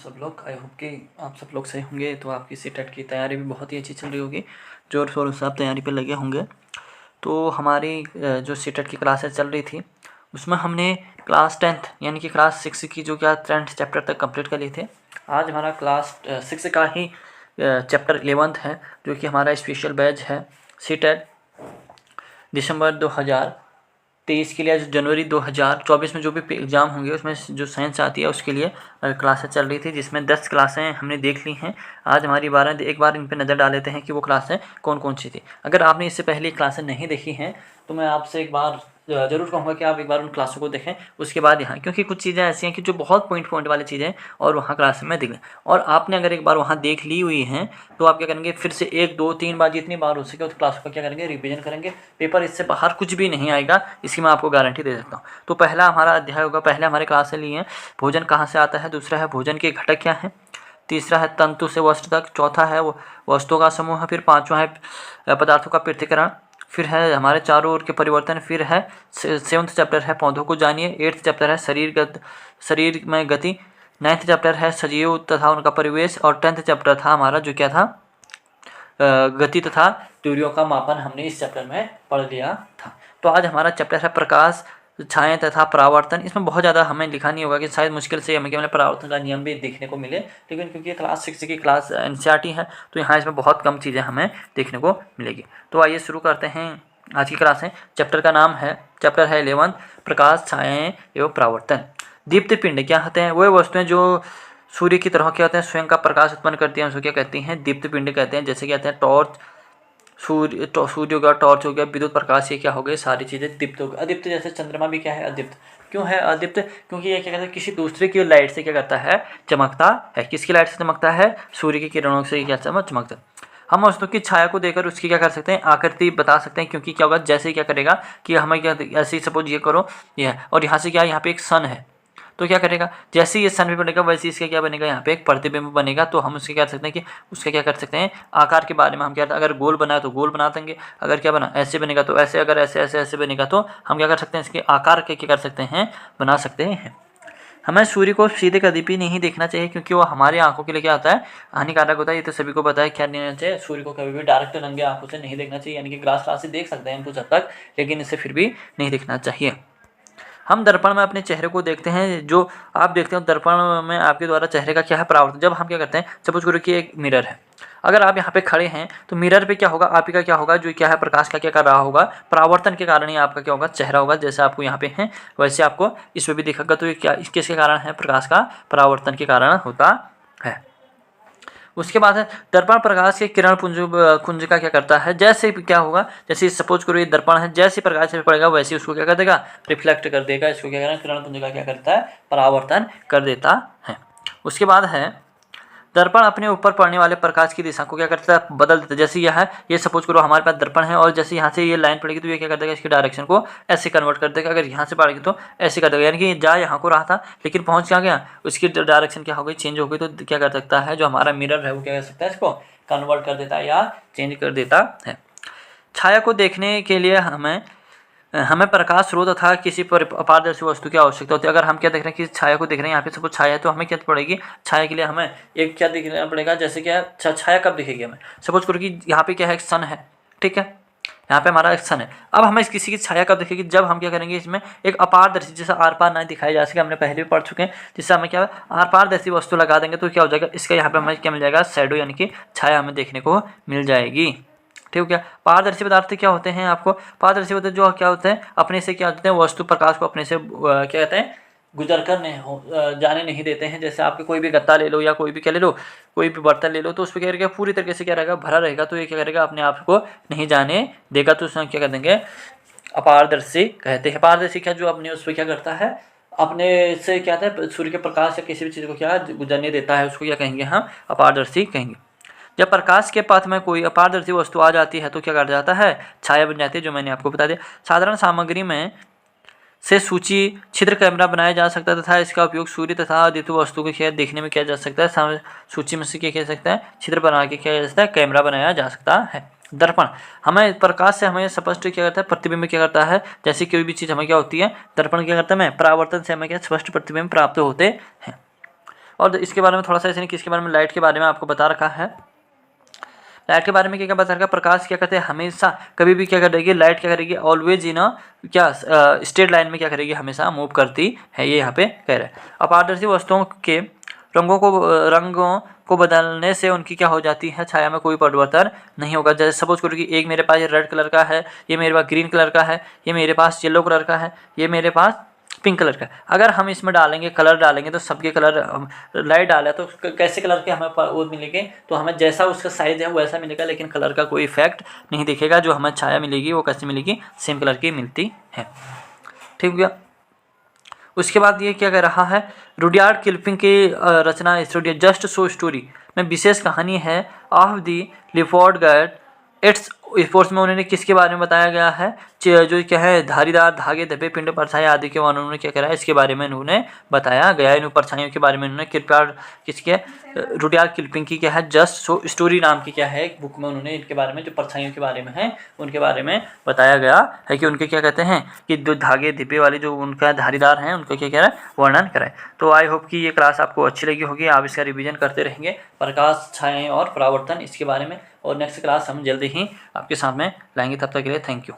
सब लोग। I hope कि आप सब लोग सही होंगे। तो आपकी सीटेट की तैयारी भी बहुत ही अच्छी चल रही होगी, ज़ोर शोर से आप तैयारी पे लगे होंगे। तो हमारी जो सीटेट की क्लासेस चल रही थी उसमें हमने क्लास 10th यानी कि क्लास 6 की जो क्या 10th चैप्टर तक कंप्लीट कर लिए थे। आज हमारा क्लास 6 का ही चैप्टर 11th है, जो कि हमारा स्पेशल बैच है सीटेट दिसंबर 2023 के लिए। जनवरी 2024 में जो भी एग्ज़ाम होंगे उसमें जो साइंस आती है उसके लिए क्लासेस चल रही थी, जिसमें 10 क्लासें हमने देख ली हैं। आज हमारी 12 एक बार इन पर नज़र डाल लेते हैं कि वो क्लासें कौन कौन सी थी। अगर आपने इससे पहले क्लासें नहीं देखी हैं तो मैं आपसे एक बार ज़रूर कहूँगा कि आप एक बार उन क्लासों को देखें, उसके बाद यहाँ, क्योंकि कुछ चीज़ें ऐसी हैं कि जो बहुत पॉइंट वाली चीज़ें और वहाँ क्लास में दिख लें। और आपने अगर एक बार वहाँ देख ली हुई हैं तो आप क्या करेंगे, फिर से 1 2 3 बार जितनी बार हो सके उस क्लास को क्या करेंगे, रिवीजन करेंगे। पेपर इससे बाहर कुछ भी नहीं आएगा, इसकी मैं आपको गारंटी दे सकता हूँ। तो पहला हमारा अध्याय होगा, पहले हमारे क्लास से लिए हैं भोजन कहाँ से आता है, दूसरा है भोजन के घटक क्या हैं, तीसरा है तंतु से वस्तु तक, चौथा है वो वस्तुओं का समूह, फिर पाँचवा है पदार्थों का पृथक्करण, फिर है हमारे चारों ओर के परिवर्तन, फिर है 7th चैप्टर है पौधों को जानिए, 8th चैप्टर है शरीर में गति, 9th चैप्टर है सजीव तथा उनका परिवेश, और 10th चैप्टर था हमारा जो क्या था, गति तथा दूरियों का मापन। हमने इस चैप्टर में पढ़ लिया था। तो आज हमारा चैप्टर है प्रकाश, छाया तथा परावर्तन। इसमें बहुत ज़्यादा हमें लिखा नहीं होगा कि शायद मुश्किल से हमें केवल परावर्तन का नियम भी देखने को मिले, लेकिन क्योंकि क्लास 6 की क्लास एनसीईआरटी है तो यहाँ इसमें बहुत कम चीज़ें हमें देखने को मिलेगी। तो आइए शुरू करते हैं आज की क्लास है। चैप्टर है 11 प्रकाश, छायाएँ एवं परावर्तन। दीप्त पिंड क्या होते हैं? वो वस्तुएं जो सूर्य की तरह क्या होते हैं, स्वयं का प्रकाश उत्पन्न करती हैं, उसको क्या कहती हैं, दीप्त पिंड कहते हैं। जैसे कहते हैं टॉर्च, सूर्य हो गया, टॉर्च हो गया, विद्युत प्रकाश, ये क्या हो गए, सारी चीज़ें दीप्त हो गई। अदीप्त जैसे चंद्रमा भी क्या है, अदीप्त। क्यों है अदीप्त? क्योंकि ये क्या कहते हैं, किसी दूसरे की लाइट से क्या करता है, चमकता है। किसकी लाइट से चमकता है? सूर्य की किरणों से क्या चमकता है। हम वस्तु की छाया को देकर उसकी क्या कर सकते हैं, आकृति बता सकते हैं। क्योंकि क्या होगा, जैसे क्या करेगा कि हमें क्या, ऐसे ही सपोज ये करो, ये है और यहाँ से क्या, यहाँ पे एक सन है, तो क्या करेगा, जैसे ही ये सन भी बनेगा वैसे इसका क्या बनेगा, यहाँ पे एक प्रतिबिंब बनेगा। तो हम उसके क्या कर सकते हैं कि उसका क्या कर सकते हैं, आकार के बारे में हम क्या, अगर गोल बना है तो गोल बना देंगे, अगर क्या बना ऐसे बनेगा तो ऐसे, अगर ऐसे ऐसे ऐसे बनेगा तो हम क्या कर सकते हैं, इसके आकार के क्या कर सकते हैं, बना सकते हैं। हमें सूर्य को सीधे कभी भी नहीं देखना चाहिए, क्योंकि वो हमारी आंखों के लिए क्या होता है, हानिकारक होता है। ये तो सभी को पता है। क्या नहीं होना चाहिए, सूर्य को कभी भी डायरेक्ट नंगे आंखों से नहीं देखना चाहिए। यानी कि ग्लास से देख सकते हैं कुछ हद तक, लेकिन इसे फिर भी नहीं देखना चाहिए। हम दर्पण में अपने चेहरे को देखते हैं। जो आप देखते हो दर्पण में आपके द्वारा चेहरे का क्या है, परावर्तन। जब हम क्या करते हैं, सपोज करो कि एक मिरर है, अगर आप यहाँ पे खड़े हैं तो मिरर पे क्या होगा, आप ही का क्या होगा, जो क्या है प्रकाश का क्या कर रहा होगा, परावर्तन के कारण ही आपका क्या होगा, चेहरा होगा। जैसे आपको यहाँ पे है वैसे आपको इसमें भी दिखेगा। तो ये क्या, किसके कारण है, प्रकाश का परावर्तन के कारण होता है। उसके बाद है दर्पण प्रकाश के किरण कुंज का क्या करता है, जैसे क्या होगा, जैसे सपोज करो ये दर्पण है, जैसे प्रकाश पे पड़ेगा वैसे उसको क्या कर देगा, रिफ्लेक्ट कर देगा। इसको क्या करना, किरण पुंज का क्या करता है, परावर्तन कर देता है। उसके बाद है दर्पण अपने ऊपर पड़ने वाले प्रकाश की दिशा को क्या करता है, बदल देता है। जैसे यह है, ये सपोज करो हमारे पास दर्पण है और जैसे यहाँ से ये लाइन पड़ेगी तो ये क्या कर देगा, इसकी डायरेक्शन को ऐसे कन्वर्ट कर देगा। अगर यहाँ से पड़ेगी तो ऐसे कर देगा। यानी कि जा यहाँ को रहा था लेकिन पहुँच क्या गया, उसकी डायरेक्शन क्या हो गई, चेंज हो गई। तो क्या कर सकता है, जो हमारा मिरर है वो क्या कर सकता है, इसको कन्वर्ट कर देता है या चेंज कर देता है। छाया को देखने के लिए हमें प्रकाश स्रोत तथा किसी अपारदर्शी वस्तु की आवश्यकता होती है। अगर हम क्या देख रहे हैं कि छाया को देख रहे हैं, यहाँ पे सब छाया है, तो हमें क्या पड़ेगी, छाया के लिए हमें एक क्या देखना पड़ेगा, जैसे क्या छाया कब दिखेगी हमें, सपोज करो कि यहाँ पे क्या है, एक सन है, ठीक है, यहाँ पे हमारा एक सन है। अब हमें किसी की छाया कब दिखेगी, जब हम क्या करेंगे, इसमें एक अपारदर्शी, जैसे आर पार ना दिखाई जा सके, हमने पहले भी पढ़ चुके हैं, जिससे हमें क्या आर पारदर्शी वस्तु लगा देंगे तो क्या हो जाएगा, इसका यहाँ पे हमें क्या मिल जाएगा, शैडो, यानी कि छाया हमें देखने को मिल जाएगी। ठीक है क्या। पारदर्शी पदार्थ क्या होते हैं, आपको पारदर्शी पदार्थ जो क्या होते हैं, अपने से क्या होते हैं, वस्तु प्रकाश को अपने से क्या कहते हैं, गुजर कर जाने नहीं देते हैं। जैसे आपके कोई भी गत्ता ले लो या कोई भी क्या ले लो, कोई भी बर्तन ले लो, तो उस पर क्या करेगा, पूरी तरीके से क्या रहेगा, भरा रहेगा। तो ये क्या करेगा, अपने आप को नहीं जाने देगा। तो उसमें क्या कर देंगे, अपारदर्शी कहते हैं। पारदर्शी क्या, जो अपने उस पर क्या करता है, अपने से क्या कहते हैं, सूर्य के प्रकाश या किसी भी चीज़ को क्या गुजरने देता है, उसको क्या कहेंगे, हम अपारदर्शी कहेंगे। जब प्रकाश के पथ में कोई अपारदर्शी वस्तु आ जाती है तो क्या कर जाता है, छाया बन जाती है, जो मैंने आपको बता दिया। साधारण सामग्री में से सूची छिद्र कैमरा बनाया जा सकता है तथा इसका उपयोग सूर्य तथा अद्वितीय वस्तु को क्या देखने में किया जा सकता है। सूची में से क्या किया जा सकता है, छिद्र बना के किया जा सकता है, कैमरा बनाया जा सकता है। दर्पण हमें प्रकाश से हमें स्पष्ट क्या करता है, प्रतिबिंब क्या करता है। जैसे कोई भी चीज़ हमें क्या होती है, दर्पण क्या करता है, परावर्तन से हमें क्या स्पष्ट प्रतिबिंब प्राप्त होते हैं। और इसके बारे में थोड़ा सा इसने किसके बारे में, लाइट के बारे में आपको बता रखा है। लाइट के बारे में क्या क्या बता रखा है, प्रकाश क्या कहते हैं, हमेशा कभी भी क्या करेगी लाइट, क्या करेगी ऑलवेज इन क्या स्ट्रेट लाइन में क्या करेगी, हमेशा मूव करती है, ये यहाँ पे कह रहा है। अपारदर्शी वस्तुओं के रंगों को बदलने से उनकी क्या हो जाती है, छाया में कोई परिवर्तन नहीं होगा। जैसे सपोज करो कि एक मेरे पास ये रेड कलर का है, ये मेरे पास ग्रीन कलर का है, ये मेरे पास येलो कलर का है, ये मेरे पास पिंक कलर का। अगर हम इसमें डालेंगे, कलर डालेंगे, तो सबके कलर लाइट डाला तो कैसे कलर के हमें वो मिलेंगे, तो हमें जैसा उसका साइज है वैसा मिलेगा, लेकिन कलर का कोई इफेक्ट नहीं दिखेगा। जो हमें छाया मिलेगी वो कैसे मिलेगी, सेम कलर की मिलती है। ठीक हो गया। उसके बाद ये क्या कह रहा है, रुडयार्ड किपलिंग की रचना स्टोरी जस्ट सो स्टोरी में विशेष कहानी है of the Lifford guide it's sports में उन्होंने किसके बारे में बताया गया है, जो क्या है धारीदार धागे, धब्बे, पिंड, परछाई आदि के बारे में उन्होंने क्या करा है, इसके बारे में उन्होंने बताया गया है। इन परछाइयों के बारे में उन्होंने किसके रुडयार्ड किपलिंग की क्या है जस्ट सो स्टोरी नाम की क्या है एक बुक में उन्होंने इनके बारे में, जो परछाइयों के बारे में है उनके बारे में बताया गया है कि उनके क्या कहते हैं कि जो धागे धब्बे वाले जो उनका धारीदार हैं उनका क्या कह रहा है, वर्णन कराए। तो आई होप कि ये क्लास आपको अच्छी लगी होगी, आप इसका रिवीजन करते रहेंगे, प्रकाश, छायाएं और परावर्तन इसके बारे में। और नेक्स्ट क्लास हम जल्दी ही आपके सामने लाएंगे, तब तक के लिए थैंक यू।